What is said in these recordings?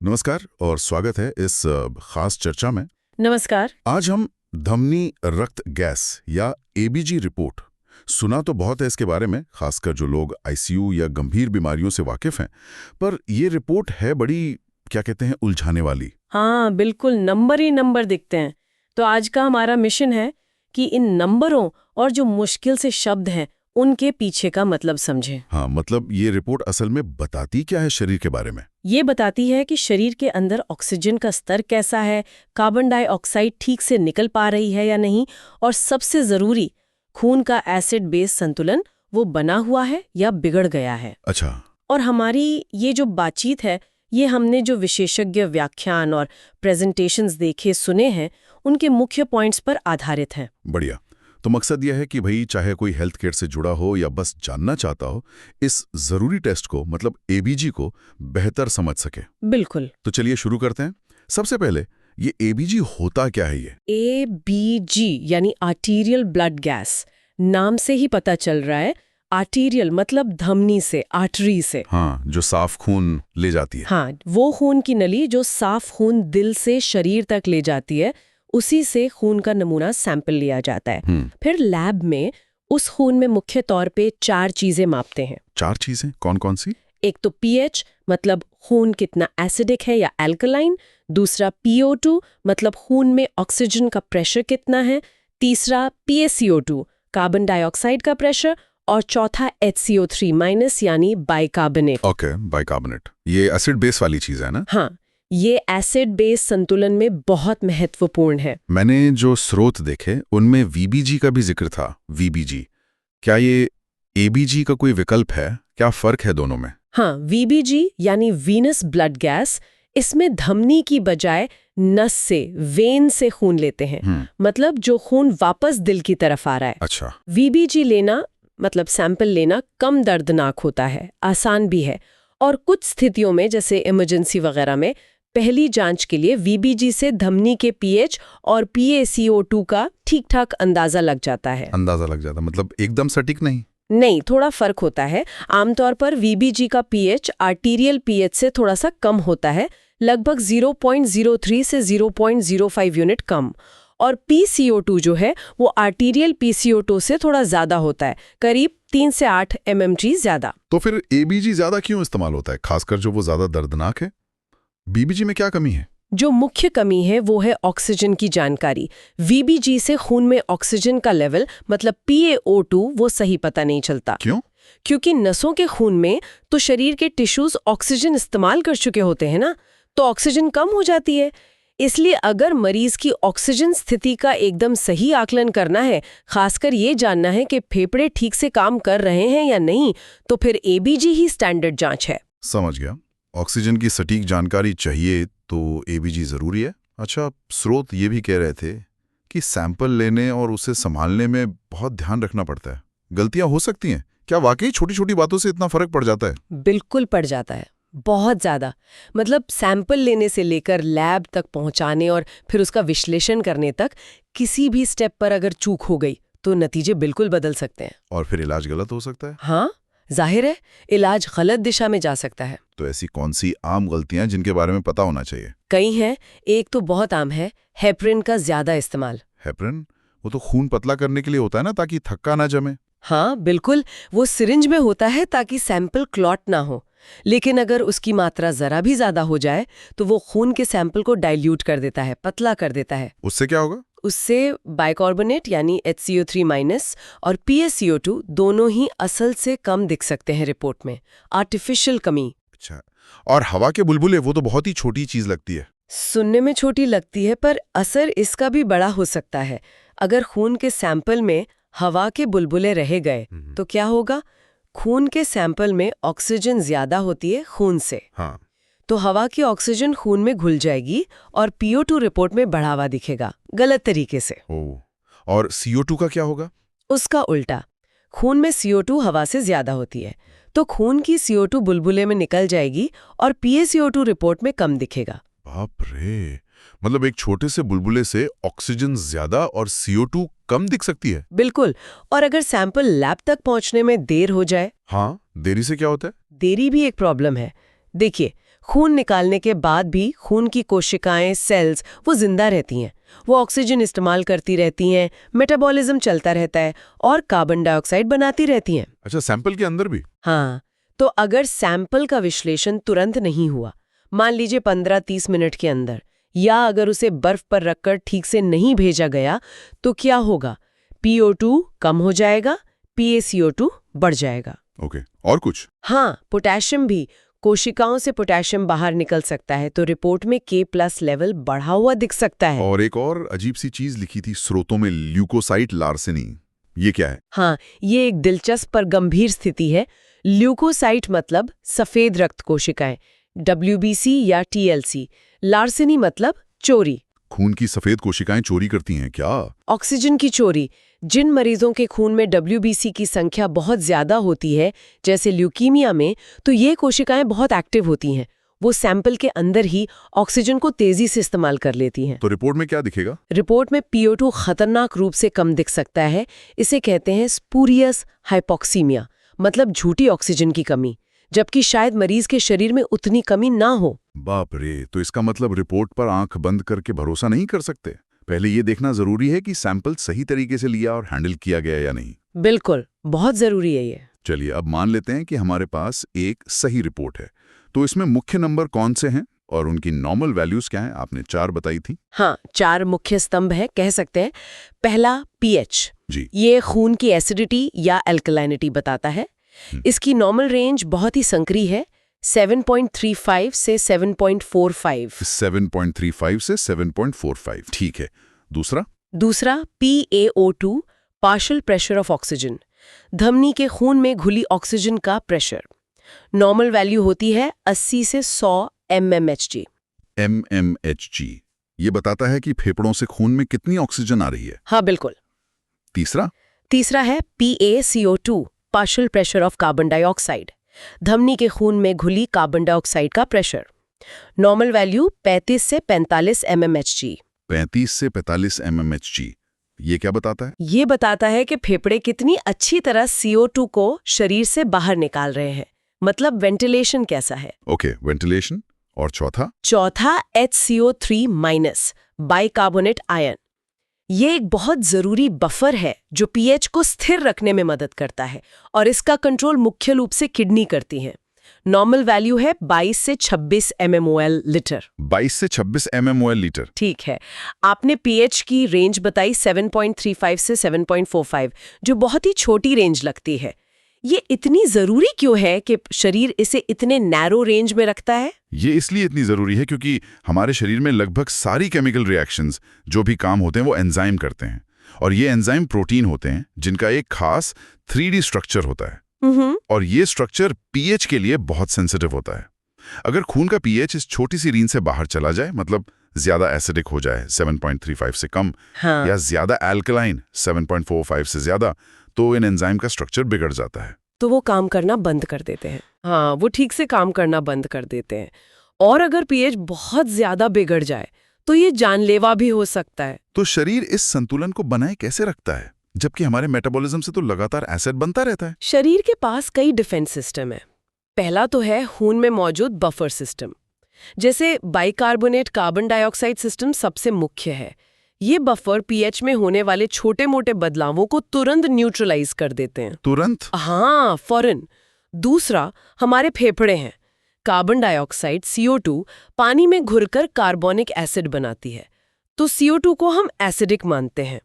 नमस्कार और स्वागत है इस खास चर्चा में। नमस्कार। आज हम धमनी रक्त गैस या एबीजी रिपोर्ट, सुना तो बहुत है इसके बारे में, खासकर जो लोग आईसीयू या गंभीर बीमारियों से वाकिफ हैं, पर ये रिपोर्ट है बड़ी, क्या कहते हैं, उलझाने वाली। हाँ, बिल्कुल नंबर ही नंबर दिखते हैं। तो आज का हमारा मिशन है कि इन नंबरों और जो मुश्किल से शब्द हैं उनके पीछे का मतलब समझें। हाँ, मतलब ये रिपोर्ट असल में बताती क्या है शरीर के बारे में? ये बताती है कि शरीर के अंदर ऑक्सीजन का स्तर कैसा है, कार्बन डाइऑक्साइड ठीक से निकल पा रही है या नहीं, और सबसे जरूरी, खून का एसिड बेस संतुलन वो बना हुआ है या बिगड़ गया है। अच्छा। और हमारी ये जो बातचीत है, ये हमने जो विशेषज्ञ व्याख्यान और प्रेजेंटेशंस देखे सुने हैं उनके मुख्य पॉइंट्स पर आधारित हैं। बढ़िया। तो मकसद यह है कि भाई चाहे कोई हेल्थ केयर से जुड़ा हो या बस जानना चाहता हो, इस जरूरी टेस्ट को, मतलब एबीजी को, बेहतर समझ सके। बिल्कुल। तो चलिए शुरू करते हैं। सबसे पहले ये एबीजी होता क्या है? ये एबीजी यानी आर्टीरियल ब्लड गैस, नाम से ही पता चल रहा है। आर्टीरियल मतलब धमनी से, आर्टरी से। हाँ, जो साफ खून ले जाती है। हाँ, वो खून की नली जो साफ खून दिल से शरीर तक ले जाती है, उसी से खून का नमूना सैंपल लिया जाता है। फिर लैब में उस खून में मुख्य तौर पे 4 चीजें मापते हैं। 4 चीजें कौन कौन सी? एक तो पीएच मतलब खून कितना एसिडिक है या एल्कलाइन, दूसरा पीओ2 मतलब खून में ऑक्सीजन का प्रेशर कितना है, तीसरा पीएसीओ2 कार्बन डाइऑक्साइड का प्रेशर, और चौथा HCO3- यानी बाइकार्बोनेट। Okay, bicarbonate. ये एसिड बेस वाली चीज है ना? हाँ, ये एसिड बेस संतुलन में बहुत महत्वपूर्ण है। मैंने जो स्रोत देखे उनमें वीबीजी का भी जिक्र था। वीबीजी, क्या ये एबीजी का कोई विकल्प है? क्या फर्क है दोनों में? हाँ, वीबीजी यानी वीनस ब्लड गैस, इसमें धमनी की बजाय नस से, वेन से खून लेते हैं। मतलब जो खून वापस दिल की तरफ आ रहा है। अच्छा। वीबीजी लेना मतलब सैंपल लेना कम दर्दनाक होता है, आसान भी है, और कुछ स्थितियों में जैसे इमरजेंसी वगैरह में पहली जांच के लिए वीबीजी से धमनी के पीएच और पीएसीओ2 का ठीक-ठाक अंदाजा लग जाता है। अंदाजा लग जाता, मतलब एकदम सटीक नहीं? नहीं, थोड़ा फर्क होता है। आमतौर पर वीबीजी का पीएच आर्टीरियल पीएच से थोड़ा सा कम होता है, लगभग 0.03 से 0.05 यूनिट कम, और पीसीओ2 जो है वो आर्टीरियल पीसीओ2 से थोड़ा ज्यादा होता है, करीब 3 से 8 mmHg ज्यादा। तो फिर एबीजी ज्यादा क्यों इस्तेमाल होता है, खासकर जो वो ज्यादा दर्दनाक है? बीबीजी में क्या कमी है? जो मुख्य कमी है वो है ऑक्सीजन की जानकारी। वीबीजी से खून में ऑक्सीजन का लेवल मतलब PaO2 वो सही पता नहीं चलता। क्यों? क्योंकि नसों के खून में तो शरीर के टिश्यूज ऑक्सीजन इस्तेमाल कर चुके होते हैं ना, तो ऑक्सीजन कम हो जाती है। इसलिए अगर मरीज की ऑक्सीजन स्थिति का एकदम सही आकलन करना है, खासकर ये जानना है कि फेफड़े ठीक से काम कर रहे हैं या नहीं, तो फिर एबीजी ही स्टैंडर्ड जांच है। समझ गया। ऑक्सीजन की सटीक जानकारी चाहिए तो एबीजी जरूरी है। अच्छा, स्रोत ये भी कह रहे थे कि सैंपल लेने और उसे संभालने में बहुत ध्यान रखना पड़ता है, गलतियां हो सकती हैं। क्या वाकई छोटी छोटी बातों से इतना फर्क पड़ जाता है? बिल्कुल पड़ जाता है, बहुत ज्यादा। मतलब सैंपल लेने से लेकर लैब तक पहुंचाने और फिर उसका विश्लेषण करने तक, किसी भी स्टेप पर अगर चूक हो गई तो नतीजे बिल्कुल बदल सकते हैं। और फिर इलाज गलत हो सकता है। हाँ, जाहिर है, इलाज गलत दिशा में जा सकता है। तो ऐसी कौन सी आम गलतियां जिनके बारे में पता होना चाहिए? कई हैं। एक तो बहुत आम है, हेपरिन का ज्यादा इस्तेमाल। हेपरिन? वो तो खून पतला करने के लिए होता है ना, ताकि थक्का ना जमे। हाँ बिल्कुल, वो सिरिंज में होता है ताकि सैंपल क्लॉट ना हो। लेकिन अगर उसकी मात्रा जरा भी ज्यादा हो जाए तो वो खून के सैंपल को डाइल्यूट कर देता है, पतला कर देता है। उससे क्या होगा? उससे बाइकार्बोनेट यानी HCO3- और PaCO2 दोनों ही असल से कम दिख सकते हैं रिपोर्ट में, आर्टिफिशियल कमी। अच्छा, और हवा के बुलबुले, वो तो बहुत ही छोटी चीज लगती है। सुनने में छोटी लगती है पर असर इसका भी बड़ा हो सकता है। अगर खून के सैंपल में हवा के बुलबुले रह गए तो क्या होगा? खून के सैंपल में ऑक्सीजन ज्यादा होती है खून से। हाँ। तो हवा की ऑक्सीजन खून में घुल जाएगी और PO2 रिपोर्ट में बढ़ावा दिखेगा, गलत तरीके से। और CO2 का क्या होगा? उसका उल्टा, खून में CO2 हवा से ज्यादा होती है, तो खून की CO2 बुलबुले में निकल जाएगी और PaCO2 रिपोर्ट में कम दिखेगा। बाप रे, मतलब एक छोटे से बुलबुले से ऑक्सीजन ज्यादा और CO2 कम दिख सकती है। बिल्कुल। और अगर सैंपल लैब तक पहुंचने में देर हो जाए? हाँ, देरी से क्या होता है? देरी भी एक प्रॉब्लम है। देखिए, खून निकालने के बाद भी खून की कोशिकाएं, सेल्स, वो जिंदा रहती हैं। वो ऑक्सीजन इस्तेमाल करती रहती हैं, मेटाबॉलिज्म चलता रहता है और कार्बन डाइऑक्साइड बनाती रहती हैं। अच्छा, सैंपल के अंदर भी? हाँ, तो अगर सैंपल का विश्लेषण तुरंत नहीं हुआ, मान लीजिए 15-30 मिनट के अंदर, या अगर उसे बर्फ पर रखकर ठीक से नहीं भेजा गया, तो क्या होगा? PO2 कम हो जाएगा, PaCO2 बढ़ जाएगा। ओके, और कुछ? हाँ, पोटेशियम भी। कोशिकाओं से पोटेशियम बाहर निकल सकता है, तो रिपोर्ट में K+ लेवल बढ़ा हुआ दिख सकता है। और एक और अजीब सी चीज लिखी थी स्रोतों में, ल्यूकोसाइट लार्सेनी। ये क्या है? हाँ, ये एक दिलचस्प पर गंभीर स्थिति है। ल्यूकोसाइट मतलब सफेद रक्त कोशिकाएं, WBC या TLC। लार्सेनी मतलब चोरी। खून की सफेद कोशिकाएं चोरी करती हैं क्या? ऑक्सीजन की चोरी। जिन मरीजों के खून में WBC की संख्या बहुत ज्यादा होती है, जैसे ल्यूकीमिया में, तो ये कोशिकाएं बहुत एक्टिव होती हैं। वो सैंपल के अंदर ही ऑक्सीजन को तेजी से इस्तेमाल कर लेती हैं। तो रिपोर्ट में क्या दिखेगा? रिपोर्ट में PO2 खतरनाक रूप से कम दिख सकता है। इसे कहते हैं स्पूरियस हाइपोक्सीमिया, मतलब झूठी ऑक्सीजन की कमी, जबकि शायद मरीज के शरीर में उतनी कमी ना हो। बाप रे, तो इसका मतलब रिपोर्ट पर आंख बंद करके भरोसा नहीं कर सकते। पहले ये देखना जरूरी है कि सैंपल सही तरीके से लिया और हैंडल किया गया या नहीं। बिल्कुल, बहुत जरूरी है ये। चलिए, अब मान लेते हैं कि हमारे पास एक सही रिपोर्ट है, तो इसमें मुख्य नंबर कौन से हैं और उनकी नॉर्मल वैल्यूज क्या हैं? आपने 4 बताई थी। हाँ, 4 मुख्य स्तंभ है, कह सकते हैं। पहला pH, जी। ये खून की एसिडिटी या एल्कलाइनिटी बताता है। इसकी नॉर्मल रेंज बहुत ही संकरी है, 7.35 से 7.45। 7.35 से 7.45, ठीक है। दूसरा PaO2, partial pressure of oxygen, धमनी के खून में घुली ऑक्सीजन का प्रेशर। नॉर्मल वैल्यू होती है 80 से 100 mmHg। mmHg ये बताता है कि फेफड़ों से खून में कितनी ऑक्सीजन आ रही है। हाँ, बिल्कुल। तीसरा है PaCO2, partial pressure of carbon dioxide, धमनी के खून में घुली कार्बन डाइऑक्साइड का प्रेशर। नॉर्मल वैल्यू 35 से 45 mmHg। 35 से 45 mmHg ये क्या बताता है? ये बताता है कि फेफड़े कितनी अच्छी तरह CO2 को शरीर से बाहर निकाल रहे हैं, मतलब वेंटिलेशन कैसा है। Okay, ventilation. और चौथा HCO3- बाइकार्बोनेट आयन। ये एक बहुत जरूरी बफर है जो pH को स्थिर रखने में मदद करता है, और इसका कंट्रोल मुख्य रूप से किडनी करती है। नॉर्मल वैल्यू है 22 से 26 mmol लीटर। 22 से 26 mmol लीटर। ठीक है। आपने pH की रेंज बताई 7.35 से 7.45, जो बहुत ही छोटी रेंज लगती है। ये इतनी जरूरी क्यों है कि शरीर इसे इतने नैरो रेंज में रखता है? ये इसलिए इतनी जरूरी है क्योंकि हमारे शरीर में लगभग सारी केमिकल रिएक्शंस जो भी काम होते हैं वो एंजाइम करते हैं, और ये एंजाइम प्रोटीन होते हैं जिनका एक खास 3D स्ट्रक्चर होता है। और ये स्ट्रक्चर pH के लिए बहुत सेंसिटिव होता है। अगर खून का pH इस छोटी सी रेंज से बाहर चला जाए, मतलब ज्यादा एसिडिक हो जाए 7.35 से कम, हाँ। या ज्यादा एल्कलाइन 7.45 से ज्यादा, तो इन एंजाइम का स्ट्रक्चर बिगड़ जाता है, तो वो काम करना बंद कर देते हैं। हाँ, वो ठीक से काम करना बंद कर देते हैं। और अगर pH बहुत ज्यादा बिगड़ जाए तो ये जानलेवा भी हो सकता है। तो शरीर इस संतुलन को बनाए कैसे रखता है, जबकि हमारे मेटाबॉलिज्म से तो लगातार एसिड बनता रहता है? शरीर के पास कई डिफेंस सिस्टम है। पहला तो है खून में मौजूद बफर सिस्टम, जैसे बाइकार्बोनेट कार्बन डाइऑक्साइड सिस्टम सबसे मुख्य है। ये बफर pH में होने वाले छोटे मोटे बदलावों को तुरंत न्यूट्रलाइज कर देते हैं। तुरंत? हाँ, फौरन। दूसरा हमारे फेफड़े हैं। कार्बन डाइऑक्साइड CO2 पानी में घुलकर कार्बोनिक एसिड बनाती है, तो CO2 को हम एसिडिक मानते हैं।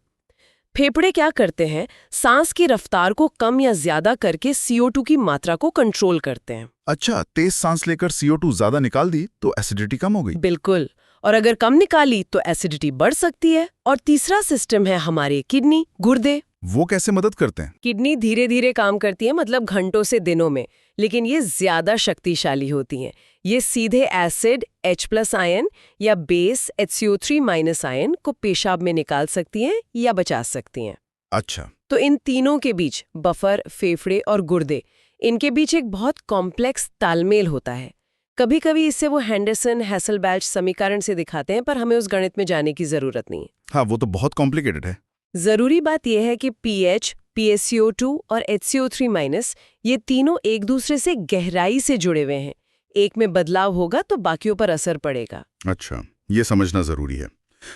फेफड़े क्या करते हैं, सांस की रफ्तार को कम या ज्यादा करके CO2 की मात्रा को कंट्रोल करते हैं। अच्छा, तेज सांस लेकर CO2 ज्यादा निकाल दी तो एसिडिटी कम हो गई? बिल्कुल, और अगर कम निकाली तो एसिडिटी बढ़ सकती है। और तीसरा सिस्टम है हमारे किडनी, गुर्दे। वो कैसे मदद करते हैं? किडनी धीरे धीरे काम करती है, मतलब घंटों से दिनों में, लेकिन ये ज्यादा शक्तिशाली होती हैं। ये सीधे एसिड H+ आयन या बेस HCO3- आयन को पेशाब में निकाल सकती हैं या बचा सकती हैं। अच्छा, तो इन तीनों के बीच, बफर, फेफड़े और गुर्दे, इनके बीच एक बहुत कॉम्प्लेक्स तालमेल होता है। कभी कभी इसे वो हैंडरसन हैसलबैच समीकरण से दिखाते हैं, पर हमें उस गणित में जाने की जरूरत नहीं है। हाँ, वो तो बहुत कॉम्प्लिकेटेड है। जरूरी बात यह है कि pH, PaCO2 और HCO3- ये तीनों एक दूसरे से गहराई से जुड़े हुए हैं। एक में बदलाव होगा तो बाकियों पर असर पड़ेगा। अच्छा, ये समझना जरूरी है।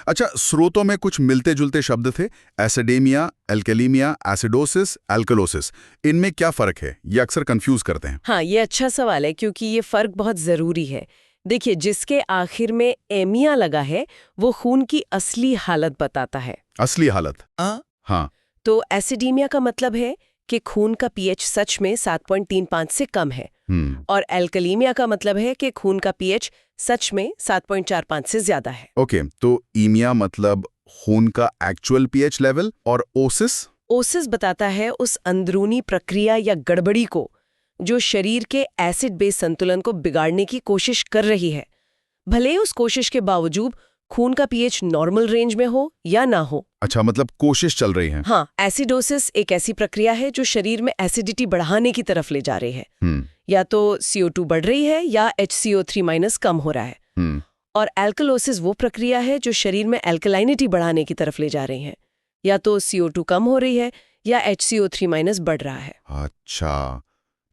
अच्छा, स्रोतों में कुछ मिलते जुलते शब्द थे, एसिडेमिया, एल्केलीमिया, एसिडोसिस, एल्कलोसिस। इनमें क्या फर्क है? ये अक्सर कंफ्यूज करते हैं। हाँ, ये अच्छा सवाल है क्योंकि ये फर्क बहुत जरूरी है। देखिए, जिसके आखिर में एमिया लगा है वो खून की असली हालत बताता है। असली हालत? हाँ। तो एसिडीमिया का मतलब है कि खून का पीएच सच में 7.35 से कम है, और एल्कलीमिया का मतलब है कि खून का पीएच सच में 7.45 से ज्यादा है। ओके, तो ईमिया मतलब खून का एक्चुअल पीएच लेवल, और ओसिस? ओसिस बताता है उस अंदरूनी प्रक्रिया या गड़बड़ी को जो शरीर के एसिड बेस संतुलन को बिगाड़ने की कोशिश कर रही है, भले ही उस कोशिश के बावजूद खून का पीएच नॉर्मल रेंज में हो या ना हो। अच्छा, मतलब कोशिश चल रही है। हाँ, एसिडोसिस एक ऐसी प्रक्रिया है जो शरीर में एसिडिटी बढ़ाने की तरफ ले जा रही है। या तो CO2 बढ़ रही है या HCO3- कम हो रहा है। और एल्कलोसिस वो प्रक्रिया है जो शरीर में एल्कलाइनिटी बढ़ाने की तरफ ले जा रही है। या तो CO2 कम हो रही है या HCO3- बढ़ रहा है। अच्छा,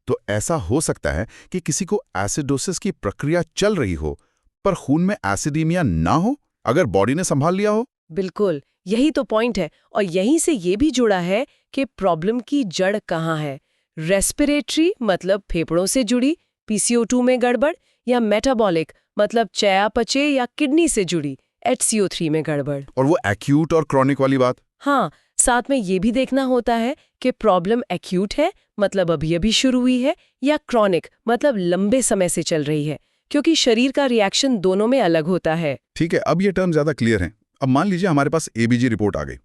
तो ऐसा हो सकता है कि किसी को एसिडोसिस की प्रक्रिया चल रही हो पर खून में एसिडीमिया ना हो, अगर बॉडी ने संभाल लिया हो। बिल्कुल, यही तो पॉइंट है। और यहीं से ये भी जुड़ा है कि प्रॉब्लम की जड़ कहाँ है। रेस्पिरेटरी मतलब फेफड़ों से जुड़ी PCO2 में गड़बड़, या मेटाबॉलिक मतलब चयापचय या किडनी से जुड़ी HCO3 में गड़बड़। और वो एक्यूट और क्रॉनिक वाली बात? हाँ, साथ में ये भी देखना होता है कि प्रॉब्लम एक्यूट है मतलब अभी शुरू हुई है, या क्रॉनिक मतलब लंबे समय से चल रही है, क्योंकि शरीर का रिएक्शन दोनों में अलग होता है। ठीक है, अब ये टर्म ज्यादा क्लियर है। अब मान लीजिए हमारे पास ABG रिपोर्ट आ गई।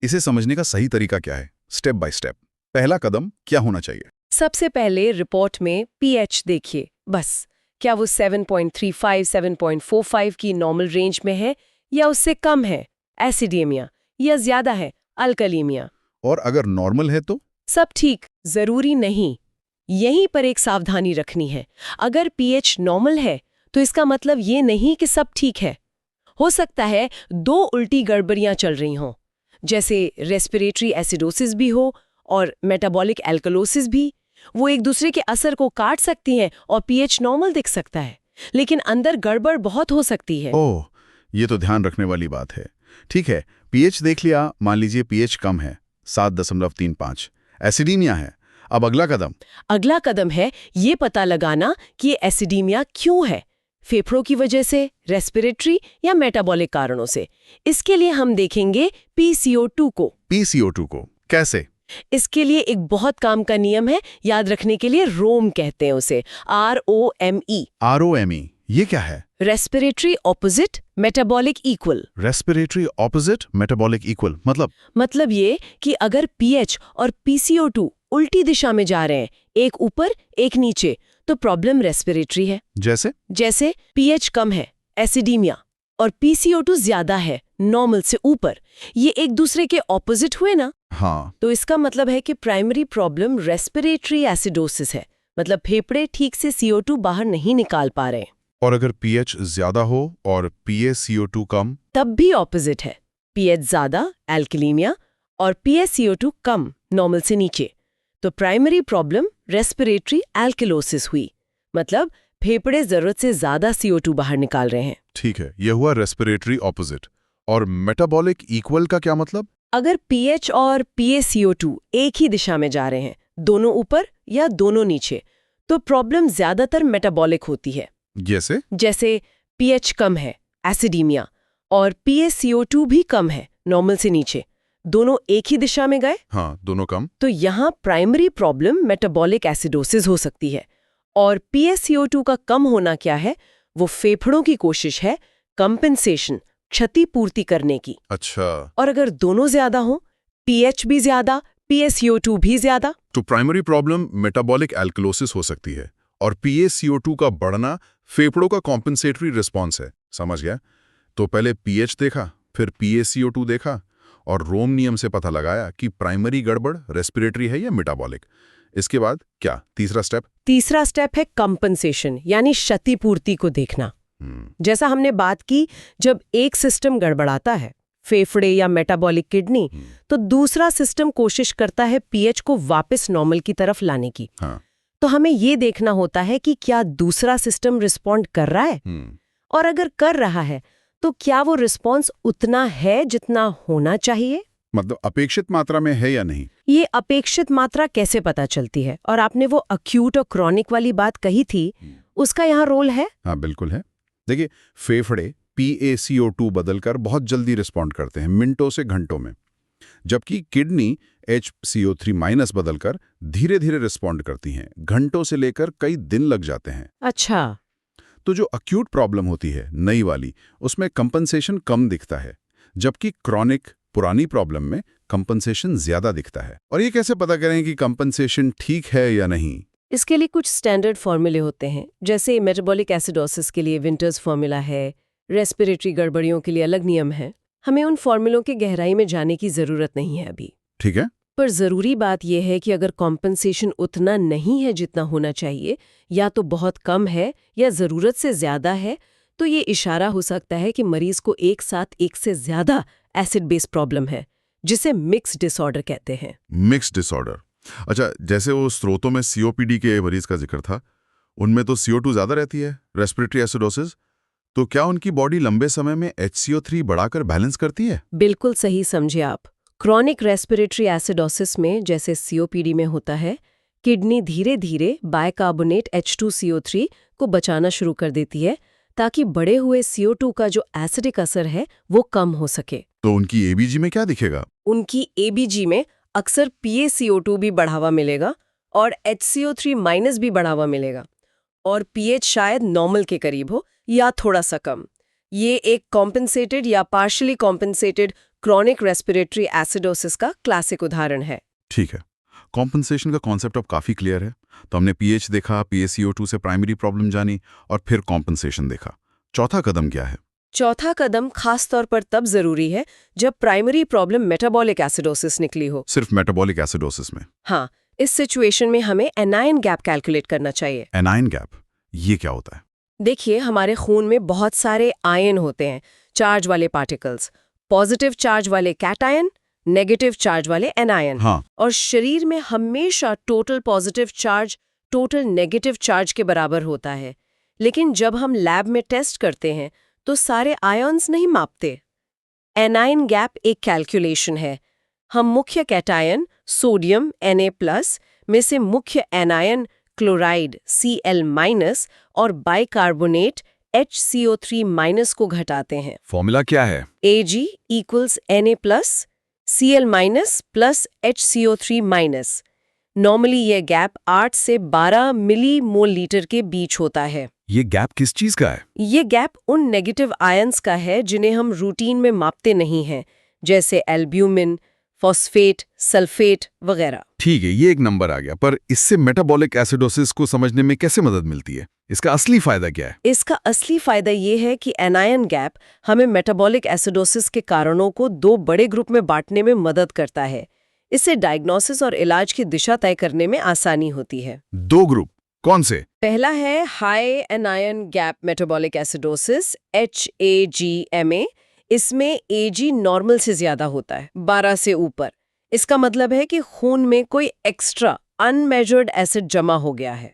इसे समझने का सही तरीका क्या है, स्टेप बाय स्टेप? पहला कदम क्या होना चाहिए? सबसे पहले रिपोर्ट में पीएच देखिए, बस क्या वो 7.35, 7.45 की नॉर्मल रेंज में है या उससे कम है, एसिडेमिया, या ज्यादा है, अल्कलीमिया। और अगर नॉर्मल है तो? सब ठीक, जरूरी नहीं। यहीं पर एक सावधानी रखनी है। अगर पीएच नॉर्मल है तो इसका मतलब ये नहीं कि सब ठीक है। हो सकता है दो उल्टी गड़बड़ियां चल रही हों, जैसे रेस्पिरेटरी एसिडोसिस भी हो और मेटाबॉलिक एल्कलोसिस भी। वो एक दूसरे के असर को काट सकती हैं और पीएच नॉर्मल दिख सकता है, लेकिन अंदर गड़बड़ बहुत हो सकती है। ओह, ये तो ध्यान रखने वाली बात है। ठीक है, पीएच देख लिया, मान लीजिए पीएच कम है, 7.35, एसिडीमिया है। अब अगला कदम? अगला कदम है ये पता लगाना कि ये एसिडीमिया क्यों है, फेफड़ों की वजह से, रेस्पिरेटरी या मेटाबॉलिक कारणों से। इसके लिए हम देखेंगे PCO2 को। PCO2 को कैसे? इसके लिए एक बहुत काम का नियम है, याद रखने के लिए रोम कहते हैं उसे, ROME। ROME, ये क्या है? Respiratory opposite, metabolic equal. Respiratory opposite, metabolic equal मतलब ये कि अगर पीएच और PCO2 उल्टी दिशा में जा रहे हैं, एक ऊपर एक नीचे, तो प्रॉब्लम रेस्पिरेटरी है। जैसे पीएच कम है, एसिडीमिया, और PCO2 ज्यादा है, नॉर्मल से ऊपर, ये एक दूसरे के ऑपोजिट हुए ना। हाँ। तो इसका मतलब है कि प्राइमरी प्रॉब्लम रेस्पिरेटरी एसिडोसिस है, मतलब फेफड़े ठीक से CO2 बाहर नहीं निकाल पा रहे। और अगर पीएच ज्यादा हो और PaCO2 कम? तब भी ऑपोजिट है, पीएच ज्यादा, एल्कलीमिया, और PaCO2 कम, नॉर्मल से नीचे। तो प्राइमरी प्रॉब्लम रेस्पिरेटरी एल्कलोसिस हुई, मतलब फेफड़े जरूरत से ज्यादा CO2 बाहर निकाल रहे हैं। ठीक है, यह हुआ रेस्पिरेटरी ऑपोजिट। और मेटाबॉलिक इक्वल का क्या मतलब? अगर पीएच और PaCO2 एक ही दिशा में जा रहे हैं, दोनों ऊपर या दोनों नीचे, तो प्रॉब्लम ज्यादातर मेटाबॉलिक होती है। जैसे पीएच कम है, एसिडीमिया, और PaCO2 भी कम है, नॉर्मल से नीचे, दोनों एक ही दिशा में गए। हाँ, दोनों कम। तो यहाँ प्राइमरी प्रॉब्लम मेटाबॉलिक एसिडोसिस हो सकती है। और PaCO2 का कम होना क्या है? वो फेफड़ों की कोशिश है कंपेंसेशन, क्षतिपूर्ति करने की। अच्छा। और अगर दोनों ज्यादा हो, पीएच भी ज्यादा, PaCO2 भी ज्यादा, तो प्राइमरी प्रॉब्लम मेटाबॉलिक एल्कलोसिस हो सकती है, और PaCO2 का बढ़ना फेफड़ों का कॉम्पेंसेटरी रिस्पॉन्स है। समझ गया? तो पहले पीएच देखा, फिर PaCO2 देखा, और रोम नियम से पता लगाया कि प्राइमरी गड़बड़ रेस्पिरेटरी है या मेटाबॉलिक। इसके बाद क्या तीसरा स्टेप है कंपेंसेशन, यानी क्षतिपूर्ति को देखना। जैसा हमने बात की, जब एक सिस्टम गड़बड़ाता है, फेफड़े या मेटाबॉलिक किडनी, तो दूसरा सिस्टम कोशिश करता है पीएच को वापस नॉर्मल की तरफ लाने की। हाँ। तो हमें ये देखना होता है कि क्या दूसरा सिस्टम रिस्पॉन्ड कर रहा है, और अगर कर रहा है तो क्या वो रिस्पॉन्स उतना है जितना होना चाहिए। मतलब अपेक्षित मात्रा में है या नहीं। ये अपेक्षित मात्रा कैसे पता चलती है, और आपने वो अक्यूट और क्रॉनिक वाली बात कही थी, उसका यहाँ रोल है? हाँ बिल्कुल है। देखिए, फेफड़े PaCO2 बदलकर बहुत जल्दी रिस्पॉन्ड करते हैं, मिनटों से घंटों में, जबकि किडनी HCO3- बदलकर धीरे धीरे रिस्पॉन्ड करती हैं, घंटों से लेकर कई दिन लग जाते हैं। अच्छा। तो जो अक्यूट प्रॉब्लम होती है नई वाली, उसमें कंपनसेशन कम दिखता है, जबकि क्रॉनिक पुरानी प्रॉब्लम में कंपनसेशन ज्यादा दिखता है। और ये कैसे पता करें कि कंपनसेशन ठीक है या नहीं? इसके लिए कुछ स्टैंडर्ड फॉर्मूले होते हैं, जैसे मेटाबॉलिक एसिडोसिस के लिए विंटर्स फॉर्मूला है, रेस्पिरेटरी गड़बड़ियों के लिए अलग नियम है। हमें उन फॉर्मूलों की गहराई में जाने की जरूरत नहीं है अभी। ठीक है। पर जरूरी बात यह है कि अगर कॉम्पनसेशन उतना नहीं है जितना होना चाहिए, या तो बहुत कम है या जरूरत से ज्यादा है, तो ये इशारा हो सकता है कि मरीज को एक साथ एक से ज्यादा एसिड बेस प्रॉब्लम है, जिसे मिक्स डिसऑर्डर कहते हैं। Mix disorder. अच्छा, जैसे वो स्रोतों में COPD के मरीज का जिक्र था, उनमें तो CO2 ज्यादा रहती है, रेस्पिरेटरी एसिडोसिस, तो क्या उनकी बॉडी लंबे समय में HCO3 बढ़ाकर बैलेंस करती है? बिल्कुल सही समझे आप। क्रॉनिक रेस्पिरेटरी एसिडोसिस में, जैसे COPD में होता है, किडनी धीरे धीरे बाइकार्बोनेट H2CO3 को बचाना शुरू कर देती है, ताकि बढ़े हुए CO2 का जो एसिडिक असर है वो कम हो सके। तो उनकी ABG में क्या दिखेगा? उनकी ABG में अक्सर PaCO2 भी बढ़ावा मिलेगा और HCO3- भी बढ़ावा मिलेगा, और pH शायद नॉर्मल के करीब हो या थोड़ा सा कम। ये एक कॉम्पेंसेटेड या partially compensated chronic respiratory acidosis का क्लासिक उदाहरण है। ठीक है, कॉम्पनसेशन का कॉन्सेप्ट अब काफी क्लियर है। तो हमने pH देखा, PaCO2 से प्राइमरी प्रॉब्लम जानी, और फिर कॉम्पनसेशन देखा। चौथा कदम क्या है? चौथा कदम खास तौर पर तब जरूरी है जब प्राइमरी प्रॉब्लम मेटाबॉलिक एसिडोसिस निकली हो। सिर्फ मेटाबॉलिक एसिडोसिस में? हाँ, इस सिचुएशन में हमें एनायन गैप कैलकुलेट करना चाहिए। एनायन गैप, ये क्या होता है? देखिए, हमारे खून में बहुत सारे आयन होते हैं, चार्ज वाले पार्टिकल्स, पॉजिटिव चार्ज वाले कैटायन, नेगेटिव चार्ज वाले एनायन। हाँ। और शरीर में हमेशा total positive charge total negative charge के बराबर होता है। लेकिन जब हम लैब में टेस्ट करते हैं तो सारे आयन्स नहीं मापते। एनायन गैप एक कैलकुलेशन है। हम मुख्य कैटायन सोडियम Na+ में से मुख्य एनायन क्लोराइड Cl- और बाइकार्बोनेट HCO3- को घटाते हैं। फॉर्मूला क्या है? Ag = Na+, Cl- plus HCO3-। Normally यह गैप 8 से 12 मिलीमोल लीटर के बीच होता है। ये गैप किस चीज का है? ये गैप उन नेगेटिव आयंस का है जिन्हें हम रूटीन में मापते नहीं हैं, जैसे एल्ब्यूमिन, फॉस्फेट, सल्फेट वगैरह। ठीक है, ये एक नंबर आ गया, पर इससे मेटाबॉलिक एसिडोसिस को समझने में कैसे मदद मिलती है? इसका असली फायदा क्या है? इसका असली फायदा ये है कि एनायन गैप हमें मेटाबॉलिक एसिडोसिस के कारणों को 2 बड़े ग्रुप में बांटने में मदद करता है। इससे डायग्नोसिस और इलाज की दिशा तय करने में आसानी होती है। 2 ग्रुप कौन से? पहला है high anion gap metabolic acidosis HAGMA। इसमें Ag नॉर्मल से ज्यादा होता है, 12 से ऊपर। इसका मतलब है कि खून में कोई एक्स्ट्रा अनमेजर्ड एसिड जमा हो गया है,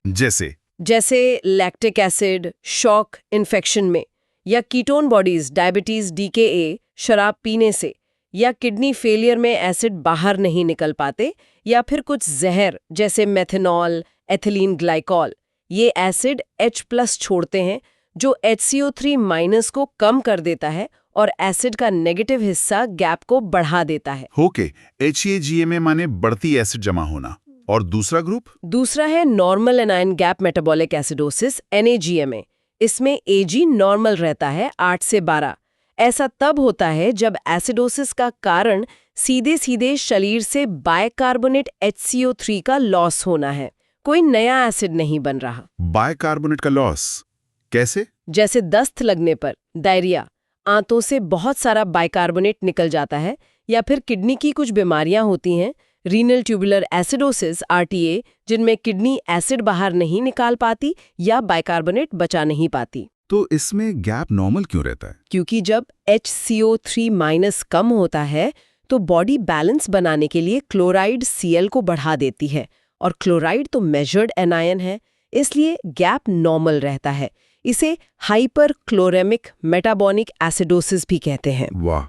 जैसे लैक्टिक एसिड, शॉक इन्फेक्शन में, या कीटोन बॉडीज डायबिटीज DKA, शराब पीने से, या किडनी फेलियर में एसिड बाहर नहीं निकल पाते, या फिर कुछ जहर जैसे मेथनॉल, एथिलीन ग्लाइकॉल। ये एसिड H+ छोड़ते हैं जो HCO3- को कम कर देता है और एसिड का नेगेटिव हिस्सा गैप को बढ़ा देता है। ओके, HAGMA माने बढ़ती एसिड जमा होना। और दूसरा ग्रुप? दूसरा है normal anion gap metabolic acidosis NAGMA। इसमें Ag नॉर्मल रहता है 8 से 12। ऐसा तब होता है जब एसिडोसिस का कारण सीधे सीधे शरीर से बाइकार्बोनेट HCO3 का लॉस होना है, कोई नया एसिड नहीं बन रहा। बाइकार्बोनेट का लॉस कैसे? जैसे दस्त लगने पर, डायरिया, आंतों से बहुत सारा बाइकार्बोनेट निकल जाता है, या फिर किडनी की कुछ बीमारियां होती हैं, रीनल ट्यूबुलर एसिडोसिस RTA, जिनमें किडनी एसिड बाहर नहीं निकाल पाती या बाइकार्बोनेट बचा नहीं पाती। तो इसमें गैप नॉर्मल क्यों रहता है? क्योंकि जब HCO3- कम होता है तो बॉडी बैलेंस बनाने के लिए क्लोराइड Cl को बढ़ा देती है और क्लोराइड तो मेजर्ड एनायन है, इसलिए गैप नॉर्मल रहता है। इसे हाइपर क्लोरेमिक मेटाबॉलिक एसिडोसिस भी कहते हैं। वाह,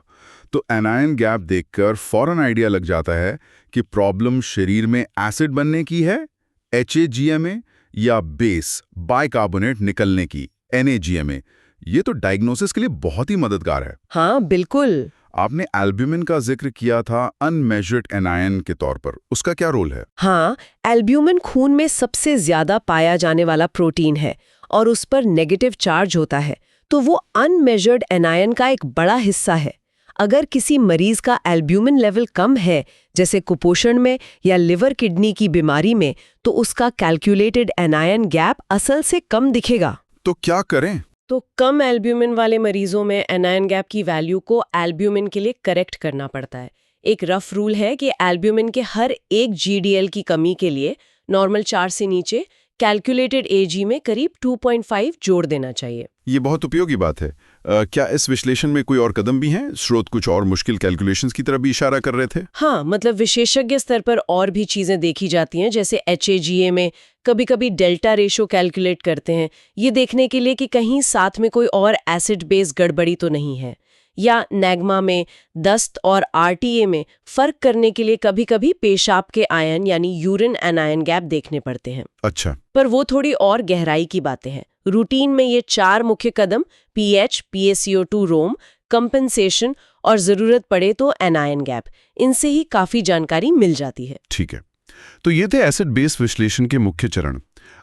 तो एनायन गैप देखकर फौरन आइडिया लग जाता है कि प्रॉब्लम शरीर में एसिड बनने की है, HAGMA, या बेस बाइकार्बोनेट निकलने की, NaGMA। ये तो डायग्नोसिस के लिए बहुत ही मददगार है। हाँ बिल्कुल। आपने एल्ब्यूमिन का जिक्र किया था अनमेजर्ड एनायन के तौर पर, उसका क्या रोल है? हाँ, एल्ब्यूमिन खून में सबसे ज्यादा पाया जाने वाला प्रोटीन है और उस पर नेगेटिव चार्ज होता है, तो वो अनमेजर्ड एनायन का एक बड़ा हिस्सा है। अगर किसी मरीज का एल्ब्यूमिन लेवल कम है, जैसे कुपोषण में या लिवर किडनी की बीमारी में, तो उसका कैलकुलेटेड एनायन गैप असल से कम दिखेगा। तो क्या करें? तो कम एल्ब्यूमिन वाले मरीजों में एनायन गैप की वैल्यू को एल्ब्यूमिन के लिए करेक्ट करना पड़ता है। एक रफ रूल है कि एल्ब्यूमिन के हर एक GDL की कमी के लिए नॉर्मल 4 से नीचे कैलकुलेटेड AG में करीब 2.5 जोड़ देना चाहिए। ये बहुत उपयोगी बात है। क्या इस विश्लेषण में कोई और कदम भी हैं? स्रोत कुछ और मुश्किल कैलकुलेशंस की तरफ भी इशारा कर रहे थे। हाँ, मतलब विशेषज्ञ स्तर पर और भी चीजें देखी जाती हैं, जैसे HAGA में कभी-कभी डेल्टा रेशो कैलकुलेट करते हैं, ये देखने के लिए कि कहीं साथ में कोई और एसिड बेस गड़बड़ी तो नहीं है। या नैग्मा में दस्त और RTA में फर्क करने के लिए कभी-कभी पेशाब के आयन यानी यूरिन एनायन गैप देखने पड़ते हैं। अच्छा, पर वो थोड़ी और गहराई की बातें हैं। रूटीन में ये 4 मुख्य कदम pH, PaCO2 रोम, कंपेंसेशन और जरूरत पड़े तो एनायन गैप, इनसे ही काफी जानकारी मिल जाती है। ठीक है। तो ये थे एसिड बेस विश्लेषण के मुख्य चरण।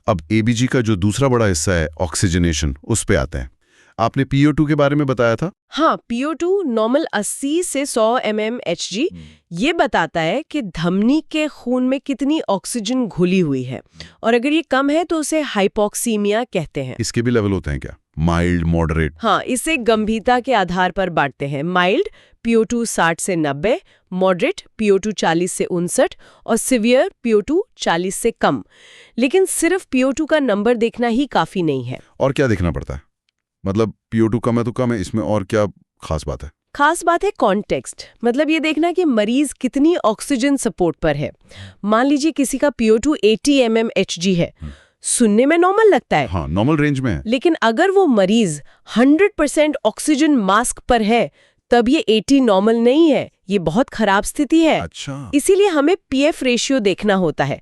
अब ABG का जो दूसरा बड़ा हिस्सा है, ऑक्सीजनेशन, उस पे आते हैं। आपने PO2 के बारे में बताया था। हाँ, PO2 नॉर्मल 80 से 100 mmHg ये बताता है कि धमनी के खून में कितनी ऑक्सीजन घुली हुई है, और अगर ये कम है तो उसे हाइपोक्सीमिया कहते हैं। इसके भी लेवल होते हैं क्या? Mild, moderate? हाँ, इसे गंभीरता के आधार पर बांटते हैं। माइल्ड PO2 60 से 90, मॉडरेट PO2 40 से 59 और सिवियर PO2 40 से कम। लेकिन सिर्फ PO2 का नंबर देखना ही काफी नहीं है। और क्या देखना पड़ता है? मतलब PO2 कम है तो कम है, इसमें और क्या खास बात है? खास बात है कॉन्टेक्स्ट, मतलब ये देखना कि मरीज कितनी ऑक्सीजन सपोर्ट पर है। मान लीजिए किसी का PO2 80 mmHg है, सुनने में नॉर्मल लगता है। हाँ, नॉर्मल रेंज में है। लेकिन अगर वो मरीज 100% ऑक्सीजन मास्क पर है, तब ये 80 नॉर्मल नहीं है, ये बहुत खराब स्थिति है। अच्छा। इसीलिए हमें PF रेशियो देखना होता है।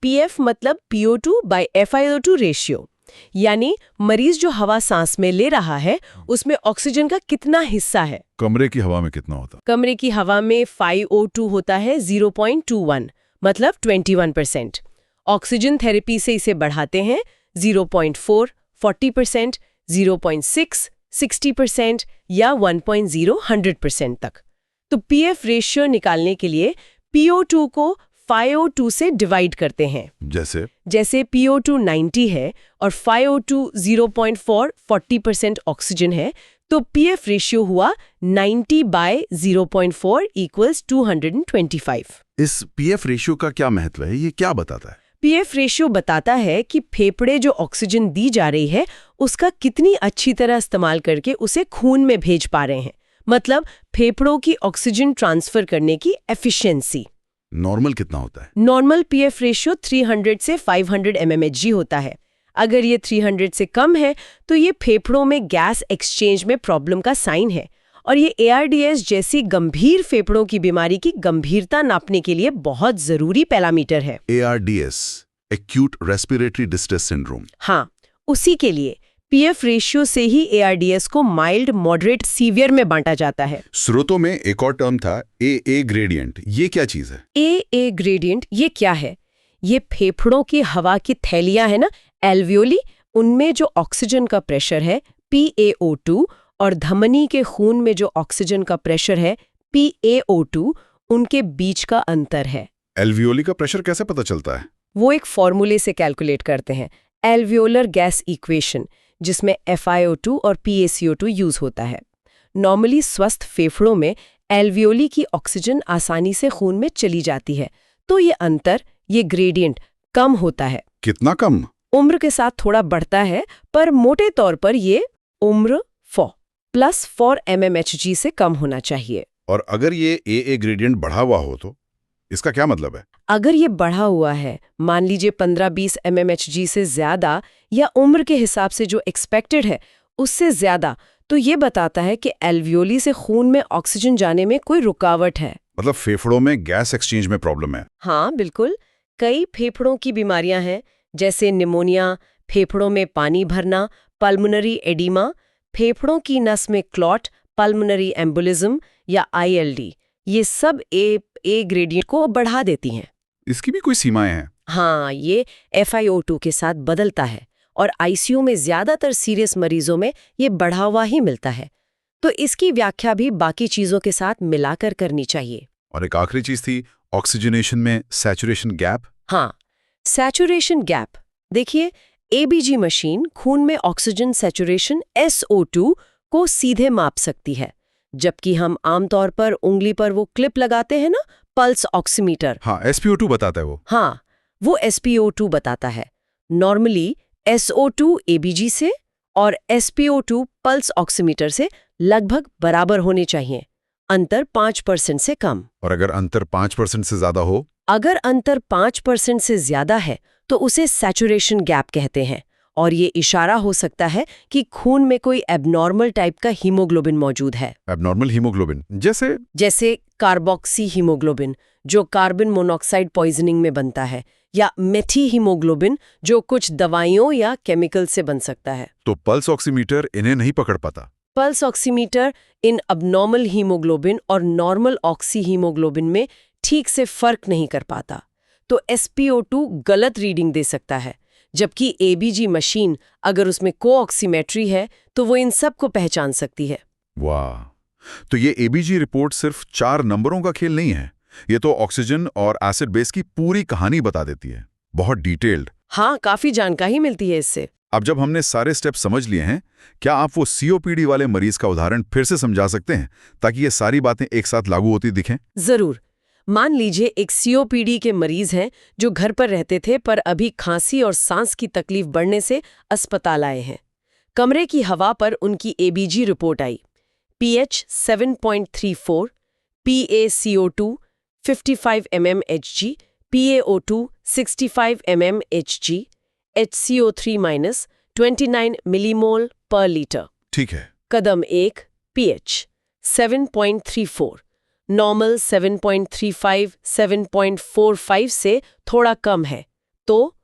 PF मतलब PO2/FiO2 रेशियो, यानी मरीज जो हवा सांस में ले रहा है उसमें ऑक्सीजन का कितना हिस्सा है। कमरे की हवा में कितना होता? कमरे की हवा में FiO2 होता है 0.21, मतलब 21%। ऑक्सीजन थेरेपी से इसे बढ़ाते हैं 0.4, 40%, 0.6, 60% या 1.0, 100% तक। तो PF रेशियो निकालने के लिए PO2 को FiO2 से डिवाइड करते हैं। जैसे PO2 90 है और FiO2 0.4, 40% ऑक्सीजन है, तो PF रेशियो हुआ 90/0.4 = 225। इस PF रेशियो का क्या महत्व है? ये क्या बताता है? PF रेशियो बताता है कि फेफड़े जो ऑक्सीजन दी जा रही है उसका कितनी अच्छी तरह इस्तेमाल करके उसे खून में भेज पा रहे हैं, मतलब फेफड़ों की ऑक्सीजन ट्रांसफर करने की एफिशिएंसी। नॉर्मल कितना होता है? नॉर्मल PF रेशियो 300 से 500 mmHg होता है। अगर ये 300 से कम है तो ये फेफड़ों में गैस एक्सचेंज में प्रॉब्लम का साइन है, और ये ARDS जैसी गंभीर फेफड़ों की बीमारी की गंभीरता नापने के लिए बहुत जरूरी पैरामीटर है। ARDS, acute respiratory distress syndrome. हाँ, उसी के लिए PF रेशियो से ही ARDS को माइल्ड, मॉडरेट, सीवियर में बांटा जाता है। स्रोतों में एक और टर्म था AA ग्रेडियंट, ये क्या चीज है? AA ग्रेडियंट ये क्या है? ये फेफड़ों की हवा की थैलियां है ना, एल्वियोली, उनमें जो ऑक्सीजन का प्रेशर है PaO2 और धमनी के खून में जो ऑक्सीजन का प्रेशर है PaO2, उनके बीच का अंतर है। एल्वियोली का प्रेशर कैसे पता चलता है? वो एक फॉर्मूले से कैलकुलेट करते हैं, एल्वियोलर गैस इक्वेशन, जिसमें FiO2 और PaCO2 यूज होता है। नॉर्मली स्वस्थ फेफड़ों में एल्वियोली की ऑक्सीजन आसानी से खून में चली जाती है, तो ये अंतर, ये ग्रेडियंट कम होता है। कितना कम? उम्र के साथ थोड़ा बढ़ता है, पर मोटे तौर पर ये उम्र 4 mmHg से कम होना चाहिए। और अगर ये AA ग्रेडियंट बढ़ा हुआ हो तो इसका क्या मतलब है? अगर ये बढ़ा हुआ है, मान लीजिए 15-20 mmHg से ज्यादा या उम्र के हिसाब से जो एक्सपेक्टेड है उससे ज्यादा, तो ये बताता है कि एल्वियोली से खून में ऑक्सीजन जाने में कोई रुकावट है। मतलब फेफड़ों में गैस एक्सचेंज में प्रॉब्लम है। हाँ बिल्कुल, कई फेफड़ों की बीमारियां हैं जैसे निमोनिया, फेफड़ों में पानी भरना, पल्मोनरी एडिमा, फेफड़ों की नस में क्लॉट, पल्मोनरी एम्बोलिज्म या ILD। ये सब ए ग्रेडियंट को बढ़ा देती हैं। इसकी भी कोई सीमाएं हैं? हाँ, ये FiO2 के साथ बदलता है और ICU में ज्यादातर सीरियस मरीजों में ये बढ़ा हुआ ही मिलता है। तो इसकी व्याख्या भी बाकी चीजों के साथ मिलाकर करनी चाहिए। और एक आखिरी चीज थी ऑक्सीजनेशन में सैचुरेशन गैप। हाँ, सैचुरेशन गैप। देखिए, ABG मशीन खून में ऑक्सीजन सैचुरेशन SO2 को सीधे माप सकती है, जबकि हम आमतौर पर उंगली पर वो क्लिप लगाते हैं ना, पल्स ऑक्सीमीटर। हाँ, SpO2 बताता है वो। हाँ, वो SpO2 बताता है। नॉर्मली SO2 ABG से और SpO2 पल्स ऑक्सीमीटर से लगभग बराबर होने चाहिए, अंतर 5% से कम। और अगर अंतर 5% से ज्यादा हो? अगर अंतर 5% से ज्यादा है तो उसे सैचुरेशन गैप कहते हैं, और ये इशारा हो सकता है कि खून में कोई एबनॉर्मल टाइप का हीमोग्लोबिन मौजूद है। एबनॉर्मल हीमोग्लोबिन जैसे कार्बोक्सी हीमोग्लोबिन जो कार्बन मोनोऑक्साइड पॉइजनिंग में बनता है, या मेथी हीमोग्लोबिन जो कुछ दवाइयों या केमिकल से बन सकता है। तो पल्स ऑक्सीमीटर इन्हें नहीं पकड़ पाता। पल्स ऑक्सीमीटर इन अबनॉर्मल हीमोग्लोबिन और नॉर्मल ऑक्सी हीमोग्लोबिन में ठीक से फर्क नहीं कर पाता, तो SpO2 गलत रीडिंग दे सकता है, जबकि ABG मशीन अगर उसमें कोऑक्सीमेट्री है तो वो इन सब को पहचान सकती है। वाह, तो ये ABG रिपोर्ट सिर्फ 4 नंबरों का खेल नहीं है, ये तो ऑक्सीजन और एसिड बेस की पूरी कहानी बता देती है, बहुत डिटेल्ड। हाँ, काफी जानकारी मिलती है इससे। अब जब हमने सारे स्टेप समझ लिए हैं, क्या आप वो COPD वाले मरीज का उदाहरण फिर से समझा सकते हैं ताकि ये सारी बातें एक साथ लागू होती दिखें? जरूर। मान लीजिए एक COPD के मरीज हैं जो घर पर रहते थे, पर अभी खांसी और सांस की तकलीफ बढ़ने से अस्पताल आए हैं। कमरे की हवा पर उनकी ABG रिपोर्ट आई, pH 7.34, PaCO2 55 mmHg, PaO2 65 mmHg, HCO3- 29 millimole पर लीटर। ठीक है। कदम 1, pH 7.34, नॉर्मल 7.35 7.45 से थोड़ा कम है, तो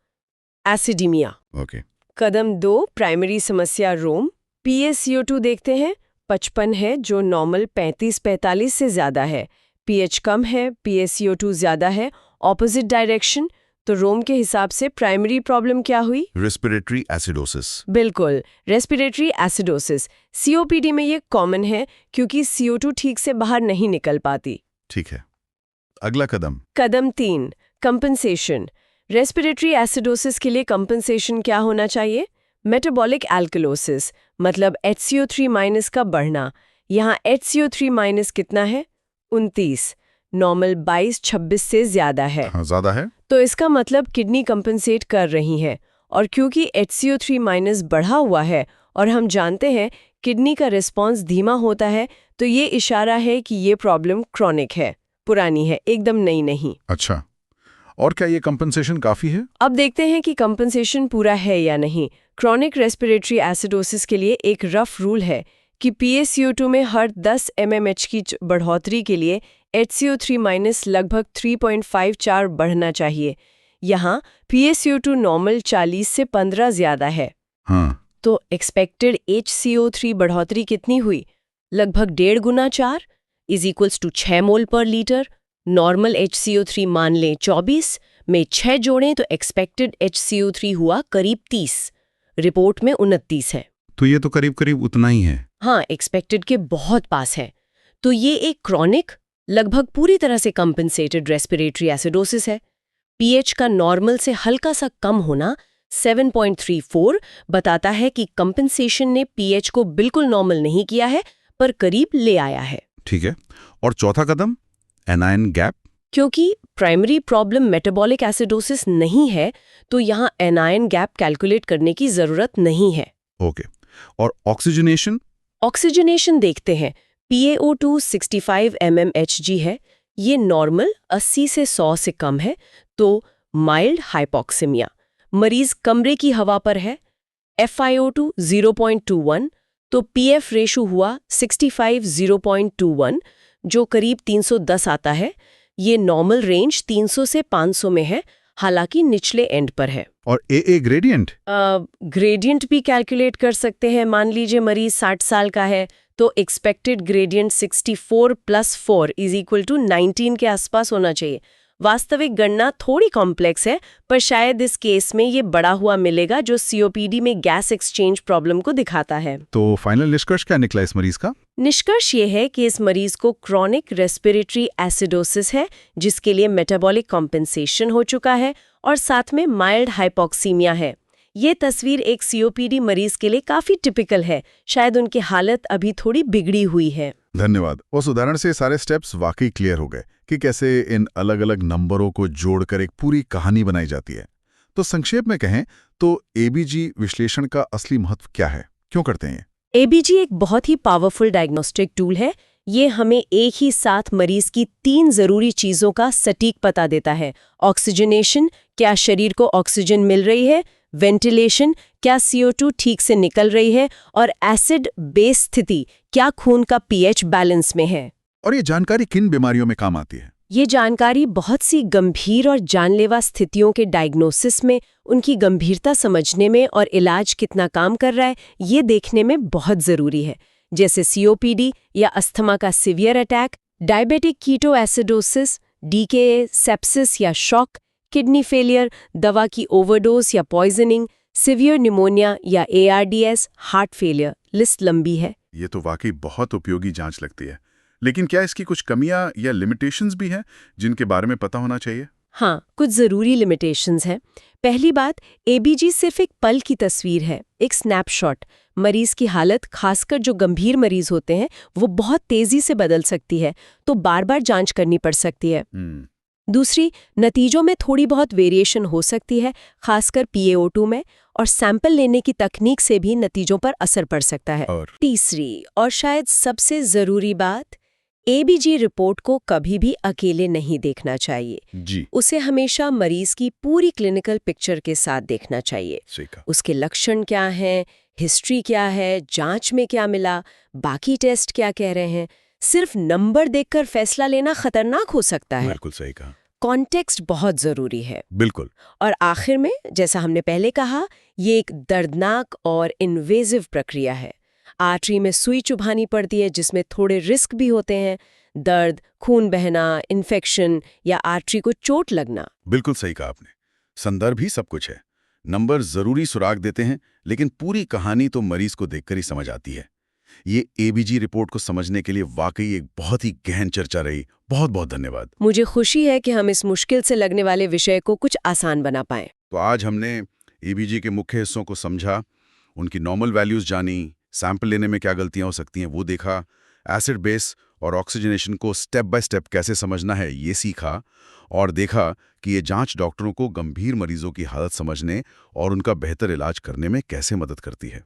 एसिडीमिया। ओके। कदम 2, प्राइमरी समस्या रोम, PaCO2 देखते हैं, 55 है जो नॉर्मल 35-45 से ज्यादा है, pH कम है, PaCO2 ज्यादा है, ऑपोजिट डायरेक्शन। तो रोम के हिसाब से प्राइमरी प्रॉब्लम क्या हुई? Respiratory acidosis. बिल्कुल, रेस्पिरेटरी एसिडोसिस। COPD में ये कॉमन है क्योंकि CO2 ठीक से बाहर नहीं निकल पाती। ठीक है। अगला कदम? कदम 3, कंपनसेशन। रेस्पिरेटरी एसिडोसिस के लिए कंपनसेशन क्या होना चाहिए? मेटाबॉलिक एल्कलोसिस, मतलब HCO3- का बढ़ना। यहाँ HCO3- कितना है? 29, नॉर्मल 22-26 से ज्यादा है। हाँ, ज्यादा है। तो इसका मतलब किडनी कंपनसेट कर रही है, और क्योंकि HCO3- बढ़ा हुआ है और हम जानते हैं किडनी का रिस्पॉन्स धीमा होता है, तो ये इशारा है कि ये प्रॉब्लम क्रॉनिक है, पुरानी है, एकदम नई नहीं। अच्छा, और क्या ये कंपनसेशन काफी है? अब देखते हैं कि कंपनसेशन पूरा है या नहीं। क्रॉनिक रेस्पिरेटरी एसिडोसिस के लिए एक रफ रूल है कि PaCO2 में हर 10 mmH की बढ़ोतरी के लिए HCO3- लगभग 3.54 बढ़ना चाहिए। यहाँ PaCO2 नॉर्मल 40 से 15 ज्यादा है। हाँ। तो एक्सपेक्टेड HCO3 बढ़ोतरी कितनी हुई? लगभग 1.5 गुना 4 = 6 मोल पर लीटर। नॉर्मल HCO3 मान लें 24, में 6 जोड़ें तो एक्सपेक्टेड HCO3 हुआ करीब 30, रिपोर्ट में 29 है। तो ये तो करीब करीब उतना ही है। हाँ, एक्सपेक्टेड के बहुत पास है। तो ये एक क्रॉनिक, लगभग पूरी तरह से कंपनसेटेड रेस्पिरेटरी एसिडोसिस है। pH का नॉर्मल से हल्का सा कम होना 7.34 बताता है कि कंपनसेशन ने pH को बिल्कुल नॉर्मल नहीं किया है, पर करीब ले आया है। ठीक है। और चौथा कदम? Anion gap. क्योंकि प्राइमरी प्रॉब्लम मेटाबॉलिक एसिडोसिस नहीं है, तो यहाँ एनायन गैप कैलकुलेट करने की जरूरत नहीं है। ओके। और ऑक्सीजनेशन? ऑक्सीजनेशन देखते हैं। PaO2 65 mmHg है, ये नॉर्मल 80 से 100 से कम है तो माइल्ड हाइपोक्सीमिया, मरीज कमरे की हवा पर है। FiO2 0.21 तो PF रेशो हुआ 65 0.21 जो करीब 310 आता है। ये नॉर्मल रेंज 300 से 500 में है, हालांकि निचले एंड पर है। और AA ग्रेडियंट? ग्रेडियंट भी कैलकुलेट कर सकते हैं। मान लीजिए मरीज 60 साल का है तो एक्सपेक्टेड ग्रेडियंट 64 + 4 = 19 के आसपास होना चाहिए। वास्तविक गणना थोड़ी कॉम्प्लेक्स है, पर शायद इस केस में ये बड़ा हुआ मिलेगा जो COPD में गैस एक्सचेंज प्रॉब्लम को दिखाता है। तो फाइनल निष्कर्ष क्या निकला इस मरीज का? निष्कर्ष ये है कि इस मरीज को क्रॉनिक रेस्पिरेटरी एसिडोसिस है, जिसके लिए मेटाबॉलिक कॉम्पेंसेशन हो चुका है और साथ में माइल्ड हाइपोक्सीमिया है। ये तस्वीर एक COPD मरीज के लिए काफी टिपिकल है। शायद उनकी हालत अभी थोड़ी बिगड़ी हुई है। धन्यवाद। उस उदाहरण से सारे स्टेप्स वाकई क्लियर हो गए कि कैसे इन अलग-अलग नंबरों को जोड़कर एक पूरी कहानी बनाई जाती है। तो संक्षेप में कहें तो ABG विश्लेषण का असली महत्व क्या है, क्यों करते हैं? ABG एक बहुत ही पावरफुल डायग्नोस्टिक टूल है। ये हमें एक ही साथ मरीज की 3 जरूरी चीजों का सटीक पता देता है। ऑक्सीजनेशन, क्या शरीर को ऑक्सीजन मिल रही है, वेंटिलेशन, क्या CO2 ठीक से निकल रही है, और एसिड बेस स्थिति, क्या खून का pH बैलेंस में है। और ये जानकारी किन बीमारियों में काम आती है? ये जानकारी बहुत सी गंभीर और जानलेवा स्थितियों के डायग्नोसिस में, उनकी गंभीरता समझने में और इलाज कितना काम कर रहा है ये देखने में बहुत जरूरी है। जैसे COPD या अस्थमा का severe attack, diabetic ketoacidosis, DKA, sepsis या शॉक, किडनी फेलियर, दवा की ओवरडोज या पॉइजनिंग, सीवियर निमोनिया या ARDS, हार्ट फेलियर, लिस्ट लंबी है। ये तो वाकई बहुत उपयोगी जांच लगती है। लेकिन क्या इसकी कुछ कमियां या लिमिटेशंस भी हैं जिनके बारे में पता होना चाहिए? हाँ, कुछ जरूरी लिमिटेशंस हैं। पहली बात, ABG सिर्फ एक पल की तस्वीर है, एक स्नैपशॉट। मरीज की हालत, खासकर जो गंभीर मरीज होते हैं, वो बहुत तेजी से बदल सकती है, तो बार बार जांच करनी पड़ सकती है। दूसरी, नतीजों में थोड़ी बहुत वेरिएशन हो सकती है, खासकर PaO2 में, और सैंपल लेने की तकनीक से भी नतीजों पर असर पड़ सकता है। और तीसरी और शायद सबसे जरूरी बात, ABG रिपोर्ट को कभी भी अकेले नहीं देखना चाहिए। जी, उसे हमेशा मरीज की पूरी क्लिनिकल पिक्चर के साथ देखना चाहिए। सीखा। उसके लक्षण क्या हैं, हिस्ट्री क्या है, जांच में क्या मिला, बाकी टेस्ट क्या कह रहे हैं। सिर्फ नंबर देखकर फैसला लेना खतरनाक हो सकता है। बिल्कुल सही कहा। कॉन्टेक्स्ट बहुत जरूरी है। बिल्कुल। और आखिर में, जैसा हमने पहले कहा, ये एक दर्दनाक और इन्वेजिव प्रक्रिया है। आर्टरी में सुई चुभानी पड़ती है, जिसमें थोड़े रिस्क भी होते हैं, दर्द, खून बहना, इन्फेक्शन या आर्टरी को चोट लगना। बिल्कुल सही कहा आपने। संदर्भ ही सब कुछ है। नंबर जरूरी सुराग देते हैं, लेकिन पूरी कहानी तो मरीज को देखकर ही समझ आती है। ये ABG रिपोर्ट को समझने के लिए वाकई एक बहुत ही गहन चर्चा रही। बहुत बहुत धन्यवाद। मुझे खुशी है कि हम इस मुश्किल से लगने वाले विषय को कुछ आसान बना पाएं। तो आज हमने ABG के मुख्य हिस्सों को समझा, उनकी नॉर्मल वैल्यूज जानी, सैंपल लेने में क्या गलतियां हो सकती हैं वो देखा, एसिड बेस और ऑक्सीजनेशन को स्टेप बाय स्टेप कैसे समझना है ये सीखा, और देखा कि ये जांच डॉक्टरों को गंभीर मरीजों की हालत समझने और उनका बेहतर इलाज करने में कैसे मदद करती है।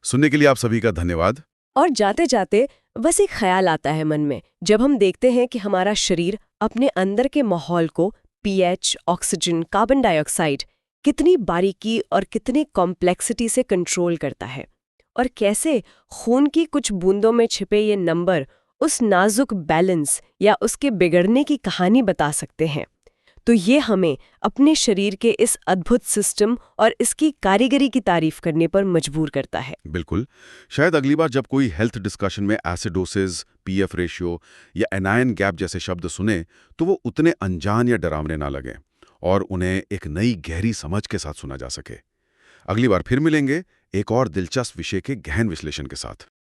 सुनने के लिए आप सभी का धन्यवाद। और जाते जाते बस एक ख्याल आता है मन में, जब हम देखते हैं कि हमारा शरीर अपने अंदर के माहौल को pH, ऑक्सीजन, कार्बन डाइऑक्साइड कितनी बारीकी और कितनी कॉम्प्लेक्सिटी से कंट्रोल करता है, और कैसे खून की कुछ बूंदों में छिपे ये नंबर उस नाजुक बैलेंस या उसके बिगड़ने की कहानी बता सकते हैं। तो ये हमें अपने शरीर के इस अद्भुत सिस्टम और इसकी कारीगरी की तारीफ करने पर मजबूर करता है। बिल्कुल। शायद अगली बार जब कोई हेल्थ डिस्कशन में एसिडोसिस, PF रेशियो या एनायन गैप जैसे शब्द सुने तो वो उतने अनजान या डरावने ना लगें और उन्हें एक नई गहरी समझ के साथ सुना जा सके। अगली बार फिर मिलेंगे एक और दिलचस्प विषय के गहन विश्लेषण के साथ।